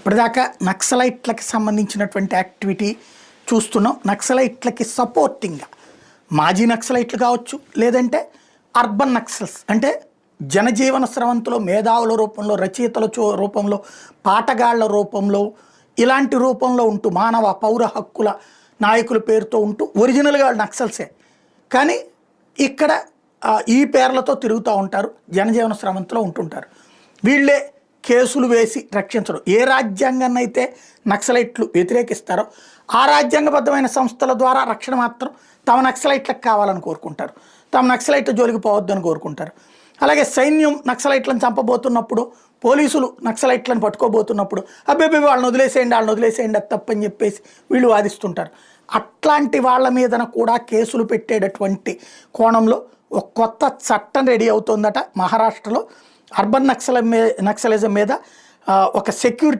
ఇప్పటిదాకా నక్సలైట్లకి సంబంధించినటువంటి యాక్టివిటీ చూస్తున్నాం. నక్సలైట్లకి సపోర్టింగ్గా మాజీ నక్సలైట్లు కావచ్చు, లేదంటే అర్బన్ నక్సల్స్ అంటే జనజీవన స్రవంతిలో మేధావుల రూపంలో, రచయితల రూపంలో, పాటగాళ్ల రూపంలో, ఇలాంటి రూపంలో ఉంటూ మానవ పౌర హక్కుల నాయకుల పేరుతో ఉంటూ ఒరిజినల్గా నక్సల్సే, కానీ ఇక్కడ ఈ పేర్లతో తిరుగుతూ ఉంటారు, జనజీవన స్రవంతిలో ఉంటుంటారు. వీళ్ళే కేసులు వేసి రక్షించడం. ఏ రాజ్యాంగాన్ని అయితే నక్సలైట్లు వ్యతిరేకిస్తారో ఆ రాజ్యాంగబద్ధమైన సంస్థల ద్వారా రక్షణ మాత్రం తమ నక్సలైట్లకు కావాలని కోరుకుంటారు, తమ నక్సలైట్ల జోలికి పోవద్దని కోరుకుంటారు. అలాగే సైన్యం నక్సలైట్లను చంపబోతున్నప్పుడు, పోలీసులు నక్సలైట్లను పట్టుకోబోతున్నప్పుడు అబ్బాయి వాళ్ళని వదిలేసేయండి, వాళ్ళని వదిలేసేయండి, అది తప్పని చెప్పేసి వీళ్ళు వాదిస్తుంటారు. అట్లాంటి వాళ్ళ మీదన కూడా కేసులు పెట్టేటటువంటి కోణంలో ఒక కొత్త చట్టం రెడీ అవుతుందట. మహారాష్ట్రలో అర్బన్ నక్సలిజం మీద ఒక సెక్యూరిటీ